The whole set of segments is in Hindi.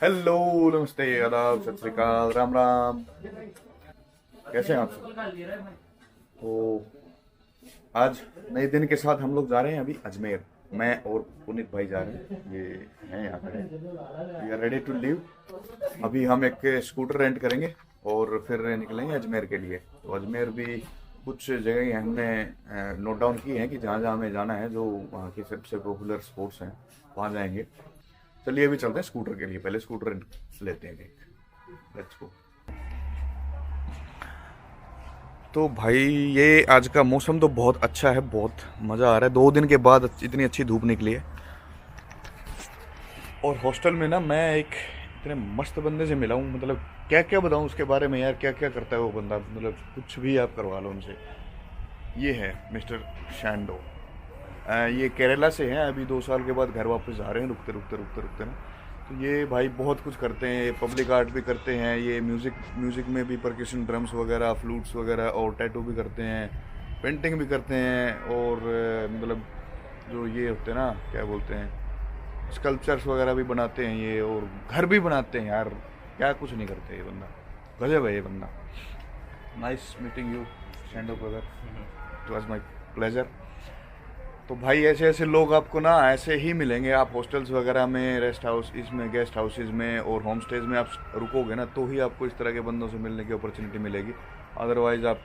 हेलो, नमस्ते, आदाब, सत श्री अकाल, राम राम। कैसे हैं आप सब? तो आज नए दिन के साथ हम लोग जा रहे हैं अभी अजमेर। मैं और पुनीत भाई जा रहे हैं। ये हैं यहाँ खड़े, we are ready to leave. अभी हम एक स्कूटर रेंट करेंगे और फिर निकलेंगे अजमेर के लिए। तो अजमेर भी कुछ जगह हमने नोट डाउन की हैं कि जहाँ जहाँ हमें जाना है, जो वहाँ के सबसे पॉपुलर स्पॉट्स हैं, वहाँ जाएंगे। चलिए अभी चलते हैं स्कूटर के लिए। पहले स्कूटर लेते हैं। Let's go. तो भाई ये आज का मौसम तो बहुत अच्छा है, बहुत मज़ा आ रहा है। 2 दिन के बाद इतनी अच्छी धूप निकली है। और हॉस्टल में ना मैं एक इतने मस्त बंदे से मिला हूँ, मतलब क्या क्या बताऊँ उसके बारे में यार। क्या क्या करता है वो बंदा, मतलब कुछ भी आप करवा लो उनसे। ये है मिस्टर शैंडो। ये केरला से हैं। अभी 2 साल के बाद घर वापस जा रहे हैं, रुकते ना। तो ये भाई बहुत कुछ करते हैं। पब्लिक आर्ट भी करते हैं। ये म्यूज़िक में भी परकशन ड्रम्स वगैरह, फ्लूट्स वगैरह, और टैटू भी करते हैं, पेंटिंग भी करते हैं। और मतलब जो ये होते हैं ना, क्या बोलते हैं, स्कल्पचर्स वगैरह भी बनाते हैं ये। और घर भी बनाते हैं यार। क्या कुछ नहीं करते ये बंदा, गजब है ये बंदा। नाइस मीटिंग यू शैंडो brother, it was my pleasure. तो भाई ऐसे ऐसे लोग आपको ना ऐसे ही मिलेंगे। आप हॉस्टल्स वगैरह में, रेस्ट हाउस इसमें, गेस्ट हाउसेज में और होम स्टेज में आप रुकोगे ना, तो ही आपको इस तरह के बंदों से मिलने की अपॉर्चुनिटी मिलेगी। अदरवाइज़ आप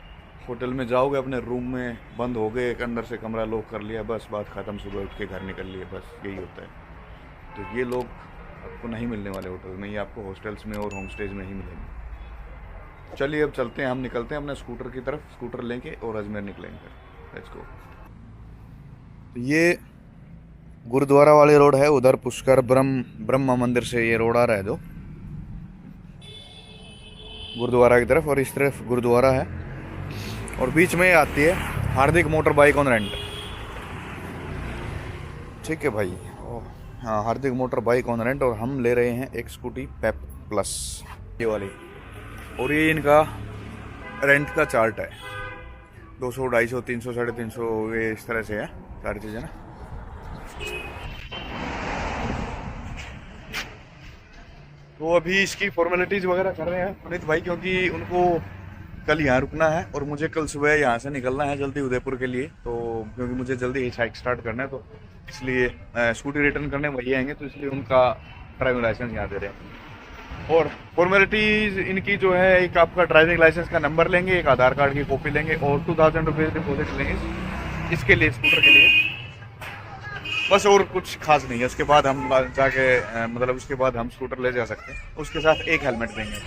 होटल में जाओगे, अपने रूम में बंद हो गए, एक अंदर से कमरा लॉक कर लिया, बस बात ख़त्म, सुबह उठ के घर निकल लिए, बस यही होता है। तो ये लोग आपको नहीं मिलने वाले होटल में, ये आपको हॉस्टल्स में और होम स्टेज में ही मिलेंगे। चलिए अब चलते हैं, हम निकलते हैं अपने स्कूटर की तरफ। स्कूटर लेंगे और अजमेर निकलेंगे। Let's go. तो ये गुरुद्वारा वाली रोड है, उधर पुष्कर ब्रह्मा मंदिर से ये रोड आ रहा है जो गुरुद्वारा की तरफ, और इस तरफ गुरुद्वारा है। और बीच में आती है हार्दिक मोटर बाइक ऑन रेंट। ठीक है भाई। हाँ, हार्दिक मोटर बाइक ऑन रेंट। और हम ले रहे हैं एक स्कूटी पेप प्लस, ये वाली। और ये इनका रेंट का चार्ट है, 200, 250, 300, 350, ये इस तरह से है सारी चीज़ें ना। तो अभी इसकी फॉर्मेलिटीज़ वगैरह कर रहे हैं पुनीत भाई, क्योंकि उनको कल यहाँ रुकना है और मुझे कल सुबह यहाँ से निकलना है जल्दी उदयपुर के लिए। तो क्योंकि मुझे जल्दी हिच हाइक स्टार्ट करना है, तो इसलिए स्कूटी रिटर्न करने वही आएंगे, तो इसलिए उनका ड्राइविंग लाइसेंस यहाँ दे रहे हैं। और फॉर्मेलिटीज़ इनकी जो है, एक आपका ड्राइविंग लाइसेंस का नंबर लेंगे, एक आधार कार्ड की कॉपी लेंगे और 2000 रुपये डिपॉजिट लेंगे इसके लिए, स्कूटर के लिए, बस। और कुछ खास नहीं है। उसके बाद हम जाके मतलब उसके बाद हम स्कूटर ले जा सकते हैं। उसके साथ एक हेलमेट देंगे।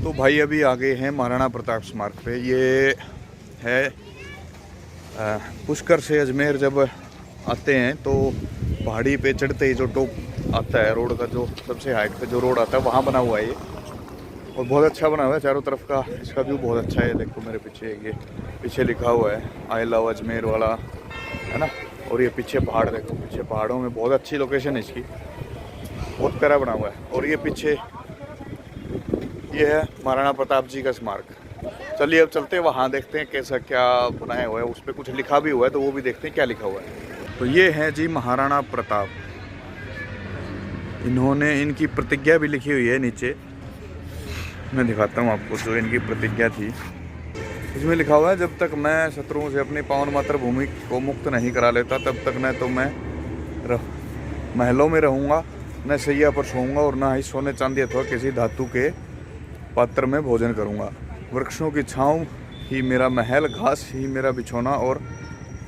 तो भाई अभी आ गए हैं महाराणा प्रताप स्मारक पे। ये है पुष्कर से अजमेर जब आते हैं तो पहाड़ी पे चढ़ते ही जो टॉप आता है रोड का, जो सबसे हाइट पे जो रोड आता है, वहाँ बना हुआ है ये। और बहुत अच्छा बना हुआ है चारों तरफ का। इसका व्यू बहुत अच्छा है। देखो मेरे पीछे, ये पीछे लिखा हुआ है आई लव अजमेर वाला, है ना। और ये पीछे पहाड़ देखो, पीछे पहाड़ों में बहुत अच्छी लोकेशन है इसकी, बहुत प्यारा बना हुआ है। और ये पीछे ये है महाराणा प्रताप जी का स्मारक। चलिए अब चलते हैं वहाँ, देखते हैं कैसा क्या बनाया हुआ है। उस पर कुछ लिखा भी हुआ है, तो वो भी देखते हैं क्या लिखा हुआ है। तो ये है जी महाराणा प्रताप। इन्होंने, इनकी प्रतिज्ञा भी लिखी हुई है नीचे। मैं दिखाता हूँ आपको जो इनकी प्रतिज्ञा थी। इसमें लिखा हुआ है, जब तक मैं शत्रुओं से अपनी पावन मातृभूमि को मुक्त नहीं करा लेता, तब तक न तो मैं महलों में रहूँगा, न सैया पर सोऊंगा, और न ही सोने चांदी अथवा किसी धातु के पात्र में भोजन करूँगा। वृक्षों की छाँव ही मेरा महल, घास ही मेरा बिछौना, और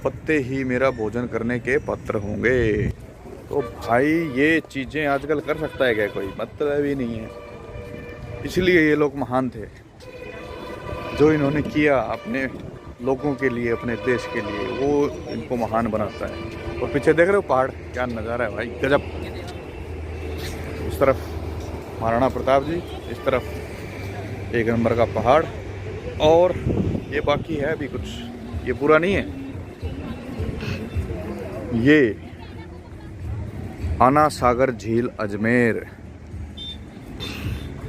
पत्ते ही मेरा भोजन करने के पात्र होंगे। तो भाई ये चीज़ें आजकल कर सकता है क्या कोई? मतलब ही नहीं है। इसलिए ये लोग महान थे, जो इन्होंने किया अपने लोगों के लिए, अपने देश के लिए, वो इनको महान बनाता है। और पीछे देख रहे हो पहाड़, क्या नज़ारा है भाई, गजब। उस तरफ महाराणा प्रताप जी, इस तरफ एक नंबर का पहाड़। और ये बाकी है अभी कुछ, ये पूरा नहीं है। ये आना सागर झील अजमेर।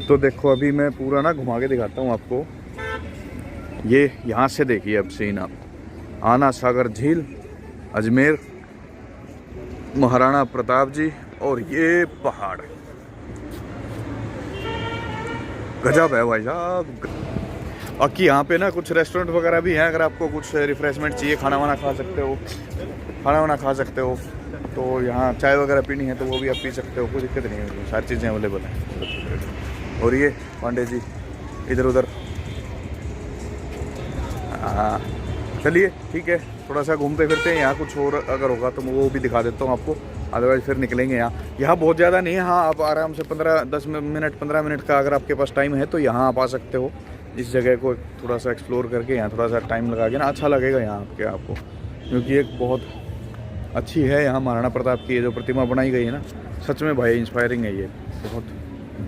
तो देखो अभी मैं पूरा ना घुमा के दिखाता हूँ आपको। ये यहाँ से देखिए अब सीन आप, आना सागर झील अजमेर, महाराणा प्रताप जी, और ये पहाड़ गजब है भाई साहब। बाकी यहाँ पे ना कुछ रेस्टोरेंट वगैरह भी हैं, अगर आपको कुछ रिफ्रेशमेंट चाहिए, खाना वाना खा सकते हो, खाना वाना खा सकते हो। तो यहाँ चाय वगैरह पीनी है तो वो भी आप पी सकते हो, कोई दिक्कत नहीं है, सारी चीज़ें अवेलेबल हैं। और ये पांडे जी इधर उधर। हाँ चलिए ठीक है, थोड़ा सा घूमते फिरते हैं, यहाँ कुछ और अगर होगा तो मैं वो भी दिखा देता हूँ आपको, अदरवाइज़ फिर निकलेंगे। यहाँ बहुत ज़्यादा नहीं है। हाँ आप आराम से 15 मिनट का अगर आपके पास टाइम है तो यहाँ आप आ सकते हो। इस जगह को थोड़ा सा एक्सप्लोर करके यहाँ थोड़ा सा टाइम लगा के ना, अच्छा लगेगा यहाँ आपको, क्योंकि एक बहुत अच्छी है यहाँ महाराणा प्रताप की ये जो प्रतिमा बनाई गई है ना, सच में भाई इंस्पायरिंग है, ये बहुत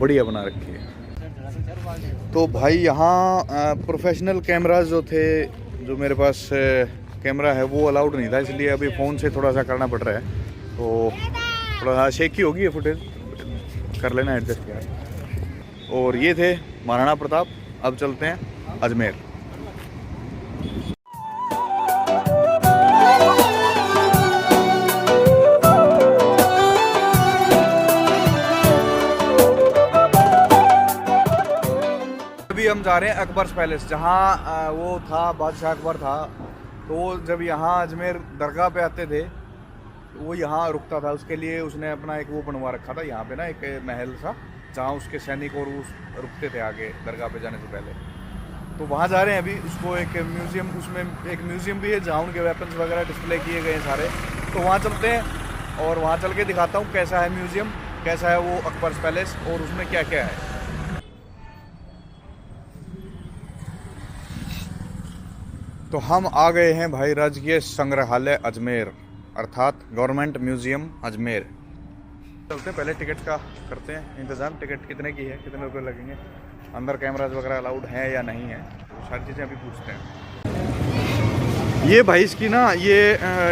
बढ़िया बना रखी है। तो भाई यहाँ प्रोफेशनल कैमराज जो थे, जो मेरे पास कैमरा है वो अलाउड नहीं था, इसलिए अभी फ़ोन से थोड़ा सा करना पड़ रहा है। तो थोड़ा सा शेकी होगी ये फुटेज, कर लेना एडजस्ट यार। और ये थे महाराणा प्रताप। अब चलते हैं अजमेर। अभी हम जा रहे हैं अकबर्स पैलेस, जहाँ वो था बादशाह अकबर था, तो जब यहाँ अजमेर दरगाह पे आते थे वो यहाँ रुकता था, उसके लिए उसने अपना एक वो बनवा रखा था यहाँ पे ना, एक महल सा, जहाँ उसके सैनिक और उस रुकते थे आगे दरगाह पे जाने से पहले। तो वहाँ जा रहे हैं अभी, उसको एक म्यूज़ियम, उसमें एक म्यूज़ियम भी है जहाँ उनके वेपन्स वगैरह डिस्प्ले किए गए हैं सारे। तो वहाँ चलते हैं और वहाँ चल के दिखाता हूँ कैसा है म्यूज़ियम, कैसा है वो अकबर्स पैलेस, और उसमें क्या क्या है। तो हम आ गए हैं भाई राजकीय संग्रहालय अजमेर, अर्थात गवर्नमेंट म्यूज़ियम अजमेर। चलते हैं, पहले टिकट का करते हैं इंतज़ाम। टिकट कितने की है, कितने रुपए लगेंगे, अंदर कैमराज वगैरह अलाउड है या नहीं है, तो सारी चीज़ें अभी पूछते हैं। ये भाई इसकी ना, ये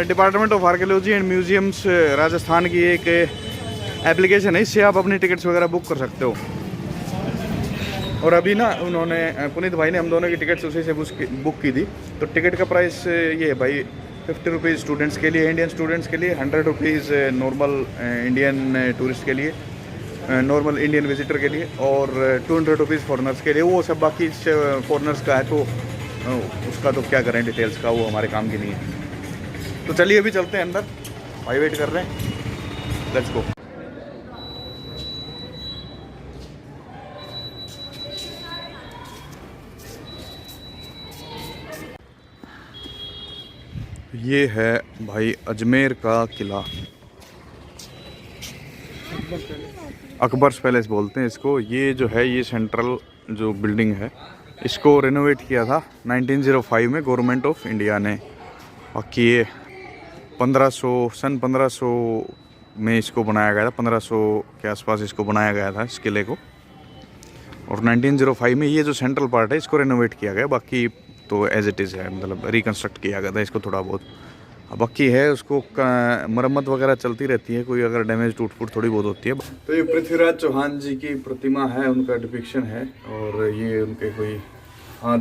department of archaeology and museums Rajasthan की एक एप्लीकेशन है, इससे आप अपनी टिकट्स वगैरह बुक कर सकते हो। और अभी ना उन्होंने, पुनीत भाई ने हम दोनों की टिकट्स उसी से बुक की थी। तो टिकट का प्राइस ये है भाई 50 रुपीज़ स्टूडेंट्स के लिए, इंडियन स्टूडेंट्स के लिए, 100 रुपीज़ नॉर्मल इंडियन टूरिस्ट के लिए, नॉर्मल इंडियन विजिटर के लिए, और 200 रुपीज़ फॉरनर्स के लिए। वो सब बाकी फॉरनर्स का है, तो उसका तो क्या करें डिटेल्स का, वो हमारे काम की नहीं है। तो चलिए अभी चलते हैं अंदर, भाई वेट कर रहे हैं, लेट्स गो। ये है भाई अजमेर का किला, अकबर्स पैलेस बोलते हैं इसको। ये जो है, ये सेंट्रल जो बिल्डिंग है, इसको रेनोवेट किया था 1905 में गवर्नमेंट ऑफ इंडिया ने। बाकी ये 1500 में इसको बनाया गया था, 1500 के आसपास इसको बनाया गया था इस किले को। और 1905 में ये जो सेंट्रल पार्ट है इसको रेनोवेट किया गया, बाकी तो एज इट इज़ है, मतलब रिकन्स्ट्रक्ट किया गया था इसको थोड़ा बहुत। बाकी है उसको मरम्मत वगैरह चलती रहती है, कोई अगर डैमेज टूट फूट थोड़ी बहुत होती है। तो ये पृथ्वीराज चौहान जी की प्रतिमा है, उनका डिपिक्शन है। और ये उनके कोई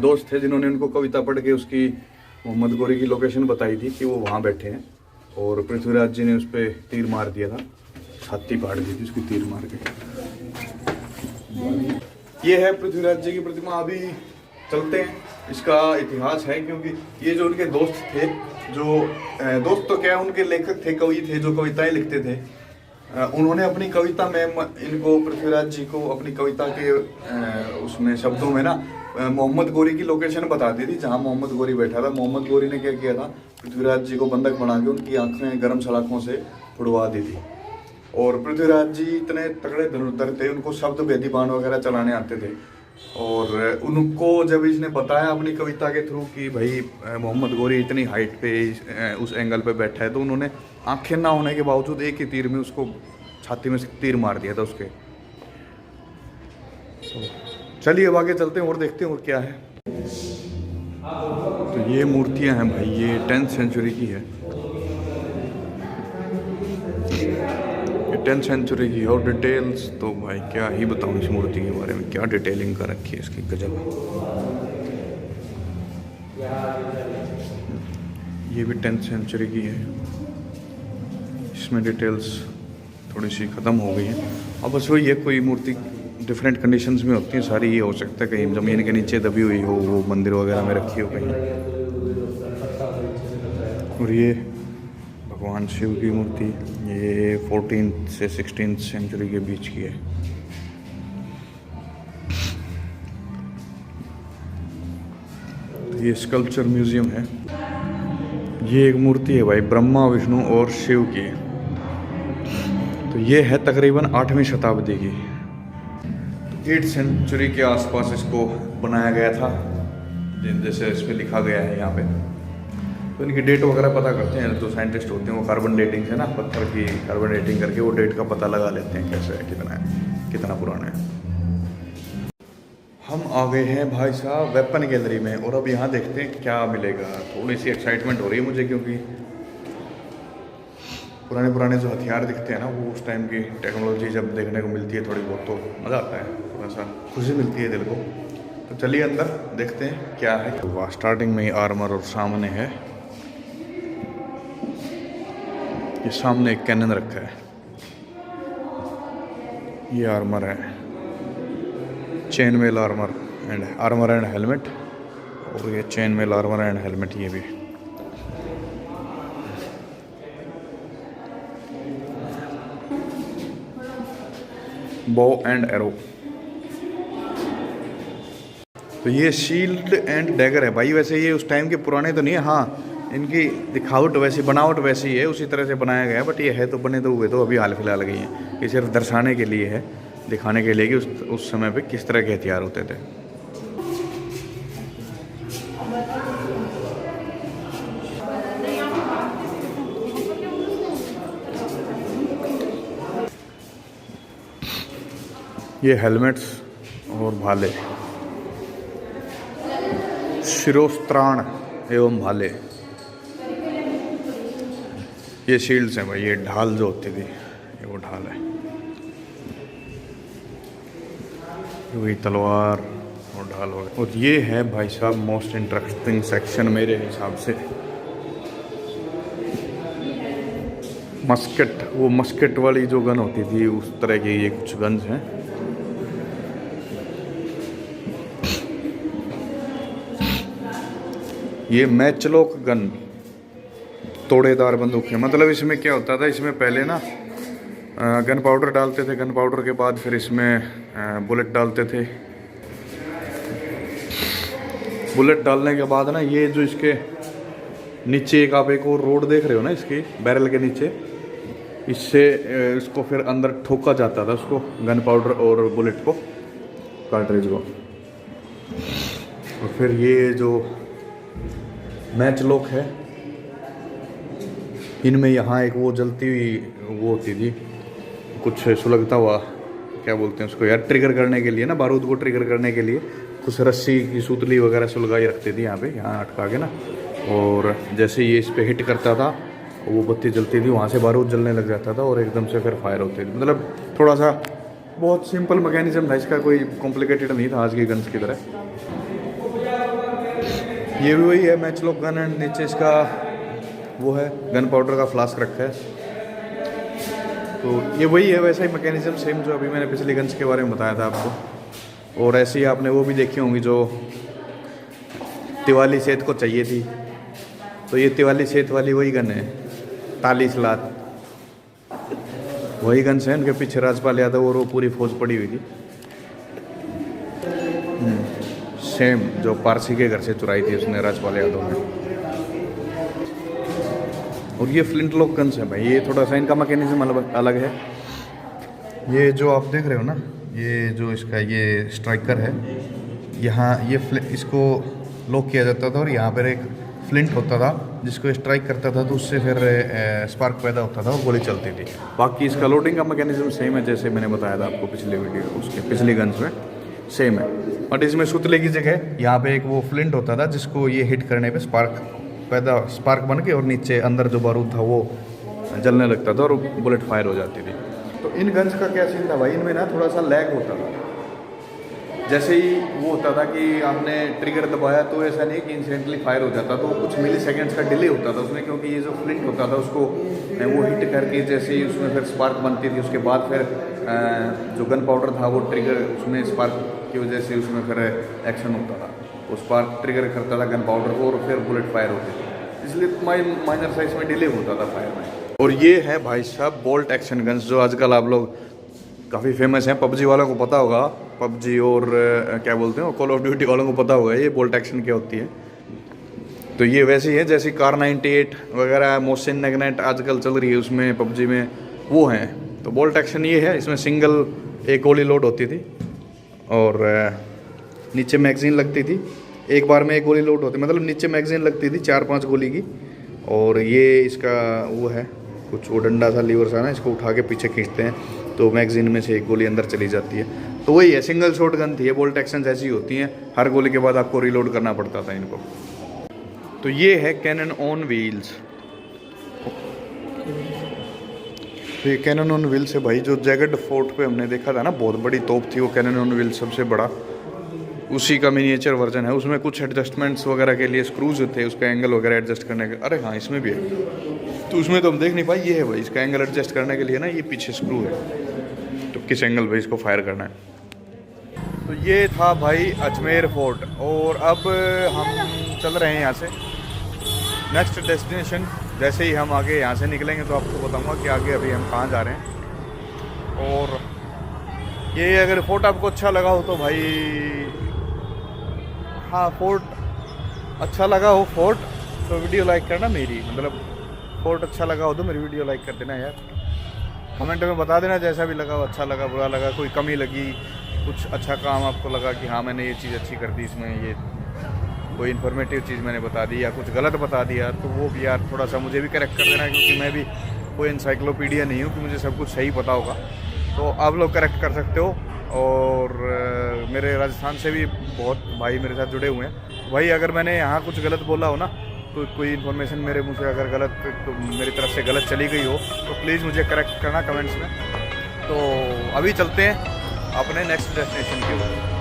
दोस्त थे जिन्होंने उनको कविता पढ़ के उसकी मोहम्मद गोरी की लोकेशन बताई थी कि वो वहाँ बैठे हैं, और पृथ्वीराज जी ने उस पर तीर मार दिया था, छाती फाड़ दी थी उसकी तीर मार के। ये है पृथ्वीराज जी की प्रतिमा। अभी चलते हैं, इसका इतिहास है, क्योंकि ये जो उनके दोस्त थे, जो दोस्त तो क्या, उनके लेखक थे, कवि थे, जो कविताएं लिखते थे, उन्होंने अपनी कविता में इनको, पृथ्वीराज जी को, अपनी कविता के उसमें शब्दों में ना मोहम्मद गोरी की लोकेशन बता दी थी, जहाँ मोहम्मद गोरी बैठा था। मोहम्मद गोरी ने क्या किया था, पृथ्वीराज जी को बंधक बना के उनकी आंखें गर्म सलाखों से फुड़वा दी थी। और पृथ्वीराज जी इतने तगड़े धनुर्धर थे, उनको शब्द भेदी बाण वगैरह चलाने आते थे। और उनको जब इसने बताया अपनी कविता के थ्रू कि भाई मोहम्मद गोरी इतनी हाइट पे उस एंगल पे बैठा है, तो उन्होंने आंखें ना होने के बावजूद एक ही तीर में उसको छाती में तीर मार दिया था उसके। तो चलिए अब आगे चलते हैं और देखते हैं और क्या है। तो ये मूर्तियां हैं भाई, ये 10th सेंचुरी की है। 10th सेंचुरी की और डिटेल्स तो भाई क्या ही बताऊँ इस मूर्ति के बारे में, क्या डिटेलिंग कर रखी है इसकी, गजब। ये भी 10th सेंचुरी की है, इसमें डिटेल्स थोड़ी सी ख़त्म हो गई है। अब बस वही है, कोई मूर्ति डिफरेंट कंडीशंस में होती है सारी, ये हो सकता है कहीं ज़मीन के नीचे दबी हुई हो, वो मंदिर वगैरह में रखी हो कहीं। और ये भगवान शिव की मूर्ति, ये 14th से 16th सेंचुरी के बीच की है। तो ये स्कल्पचर म्यूजियम है। ये एक मूर्ति है भाई ब्रह्मा विष्णु और शिव की, तो ये है तकरीबन 8वीं शताब्दी की। 8th सेंचुरी के आसपास इसको बनाया गया था, जैसे इस पर लिखा गया है यहाँ पे। तो इनकी डेट वगैरह पता करते हैं जो साइंटिस्ट होते हैं, वो कार्बन डेटिंग से ना, पत्थर की कार्बन डेटिंग करके वो डेट का पता लगा लेते हैं कैसे है, कितना पुराना है। हम आ गए हैं भाई साहब वेपन गैलरी में, और अब यहाँ देखते हैं क्या मिलेगा। थोड़ी सी एक्साइटमेंट हो रही है मुझे, क्योंकि पुराने जो हथियार दिखते हैं ना, वो उस टाइम की टेक्नोलॉजी जब देखने को मिलती है थोड़ी बहुत, तो मज़ा आता है, थोड़ा सा खुशी मिलती है दिल को। तो चलिए अंदर देखते हैं क्या है। तो वाह, स्टार्टिंग में ही आर्मर और सामने है, ये सामने एक कैनन रखा है, ये आर्मर है, chain mail armour and helmet, और ये chain mail armour and helmet ये भी। बो एंड एरो, तो ये शील्ड एंड डैगर है भाई। वैसे ये उस टाइम के पुराने तो नहीं है, हाँ इनकी दिखावट वैसी, बनावट वैसी है, उसी तरह से बनाया गया है, बट ये है तो बने तो हुए तो अभी हाल फिलहाल गई हैं। ये सिर्फ दर्शाने के लिए है, दिखाने के लिए कि उस समय पे किस तरह के हथियार होते थे। ये हेलमेट्स और भाले, शिरोस्त्राण एवं भाले, ये शील्ड्स हैं भाई। ये ढाल जो होती थी, ये वो ढाल है, वही तलवार और ढाल वगैरह। और ये है भाई साहब मोस्ट इंटरेस्टिंग सेक्शन मेरे हिसाब से, मस्केट। वो मस्केट वाली जो गन होती थी उस तरह की ये कुछ गन्स हैं। ये मैचलॉक गन, तोड़ेदार बंदूक है। मतलब इसमें क्या होता था, इसमें पहले ना गन पाउडर डालते थे, गन पाउडर के बाद फिर इसमें बुलेट डालते थे। बुलेट डालने के बाद ना ये जो इसके नीचे एक आप एक और रोड देख रहे हो ना, इसकी बैरल के नीचे, इससे इसको फिर अंदर ठोका जाता था, उसको गन पाउडर और बुलेट को, कार्ट्रिज को। और फिर ये जो मैच लॉक है, इनमें यहाँ एक वो जलती हुई वो होती थी, कुछ सुलगता हुआ, क्या बोलते हैं उसको यार, ट्रिगर करने के लिए ना, बारूद को ट्रिगर करने के लिए कुछ रस्सी की सूतली वगैरह सुलगाई रखती थी यहाँ पे, यहाँ अटका के ना। और जैसे ये इस पे हिट करता था, वो बत्ती जलती थी, वहाँ से बारूद जलने लग जाता था और एकदम से फिर फायर होती थी। मतलब थोड़ा सा बहुत सिंपल मैकेनिज्म था इसका, कोई कॉम्प्लिकेटेड नहीं था आज की गन्स की तरह। ये भी वही है मैच लॉक गन, एंड नीचे इसका वो है गन पाउडर का फ्लास्क रखा है। तो ये वही है, वैसा ही मैकेनिज्म सेम जो अभी मैंने पिछली गन्स के बारे में बताया था आपको। और ऐसे ही आपने वो भी देखी होंगी जो तिवाली सेठ को चाहिए थी, तो ये तिवाली सेठ वाली वही गन है, ताली सलात वही गन्स हैं। उनके पीछे राजपाल यादव और वो पूरी फौज पड़ी हुई थी, सेम जो पारसी के घर से चुराई थी उसने, राजपाल यादव ने। और ये फ्लिंट लॉक गन्स हैं भाई, ये थोड़ा सा इनका मैकेनिज्म अलग है। ये जो आप देख रहे हो ना, ये जो इसका ये स्ट्राइकर है, यहाँ ये इसको लॉक किया जाता था और यहाँ पर एक फ्लिंट होता था जिसको स्ट्राइक करता था, तो उससे फिर स्पार्क पैदा होता था और गोली चलती थी। बाकी इसका लोडिंग का मैकेनिज्म सेम है, जैसे मैंने बताया था आपको पिछले वीडियो, उसके पिछली गन्स में सेम है। बट इसमें सुतले की जगह यहाँ पे एक वो फ्लिंट होता था जिसको ये हिट करने पे स्पार्क बन के और नीचे अंदर जो बारूद था वो जलने लगता था और बुलेट फायर हो जाती थी। इन गन्स का क्या सीन था भाई, इनमें ना थोड़ा सा लैग होता था। जैसे ही वो होता था कि आपने ट्रिगर दबाया तो ऐसा नहीं कि इंस्टेंटली फायर हो जाता, तो कुछ मिली सेकेंड्स का डिले होता था उसमें, क्योंकि ये जो फ्लिंट होता था उसको वो हिट करके जैसे ही उसमें फिर स्पार्क बनती थी, उसके बाद फिर जो गन पाउडर था वो ट्रिगर उसमें स्पार्क की वजह से उसमें फिर एक्शन होता था, वो स्पार्क ट्रिगर करता था गन पाउडर को और फिर बुलेट फायर होती थी, इसलिए माइनर साइज में डिले होता था फायर में। और ये है भाई साहब बोल्ट एक्शन गन्स, जो आजकल आप लोग काफ़ी फेमस हैं। पबजी वालों को पता होगा, पबजी और क्या बोलते हैं कॉल ऑफ ड्यूटी वालों को पता होगा ये बोल्ट एक्शन क्या होती है। तो ये वैसे ही है जैसे कार 98 वगैरह, मोशन मैग्नेट आजकल चल रही है उसमें पबजी में, वो हैं। तो बोल्ट एक्शन ये है, इसमें सिंगल एक गोली लोड होती थी और नीचे मैगजीन लगती थी, एक बार में एक गोली लोड होती, मतलब नीचे मैगजीन लगती थी 4-5 गोली की। और ये इसका वो है कुछ वो डंडा सा लीवर सा ना, इसको उठा के पीछे खींचते हैं तो मैगजीन में से एक गोली अंदर चली जाती है। तो वही है, सिंगल शॉट गन थी ये। बोल्ट एक्शन ऐसी होती हैं, हर गोली के बाद आपको रीलोड करना पड़ता था इनको। तो ये है कैनन ऑन व्हील्स। तो ये कैनन ऑन व्हील्स है भाई, जो जैगड फोर्ट पे हमने देखा था ना, बहुत बड़ी तोप थी वो कैनन ऑन व्हील्स, सबसे बड़ा, उसी का मिनिएचर वर्जन है। उसमें कुछ एडजस्टमेंट्स वगैरह के लिए स्क्रूज थे, उसका एंगल वगैरह एडजस्ट करने के। अरे हाँ, इसमें भी है, तो उसमें तो हम देख नहीं पाए। ये है भाई, इसका एंगल एडजस्ट करने के लिए ना ये पीछे स्क्रू है, तो किस एंगल पे इसको फायर करना है। तो ये था भाई अजमेर फोर्ट, और अब हम चल रहे हैं यहाँ से नेक्स्ट डेस्टिनेशन। जैसे ही हम आगे यहाँ से निकलेंगे तो आपको बताऊँगा कि आगे अभी हम कहाँ जा रहे हैं। और ये अगर फोर्ट आपको अच्छा लगा हो तो भाई, हाँ फोर्ट अच्छा लगा हो फोर्ट तो वीडियो लाइक करना मेरी, मतलब फोर्ट अच्छा लगा हो तो मेरी वीडियो लाइक कर देना यार। कमेंट में बता देना जैसा भी लगा हो, अच्छा लगा बुरा लगा, कोई कमी लगी, कुछ अच्छा काम आपको लगा कि हाँ मैंने ये चीज़ अच्छी कर दी इसमें, ये कोई इन्फॉर्मेटिव चीज़ मैंने बता दी या कुछ गलत बता दिया, तो वो भी यार थोड़ा सा मुझे भी करेक्ट कर देना, क्योंकि मैं भी कोई इंसाइक्लोपीडिया नहीं हूँ कि मुझे सब कुछ सही पता होगा। तो आप लोग करेक्ट कर सकते हो। और मेरे राजस्थान से भी बहुत भाई मेरे साथ जुड़े हुए हैं भाई, अगर मैंने यहाँ कुछ गलत बोला हो ना, तो कोई इन्फॉर्मेशन मेरे मुझे अगर गलत, तो मेरी तरफ से गलत चली गई हो तो प्लीज़ मुझे करेक्ट करना कमेंट्स में। तो अभी चलते हैं अपने नेक्स्ट डेस्टिनेशन की ओर।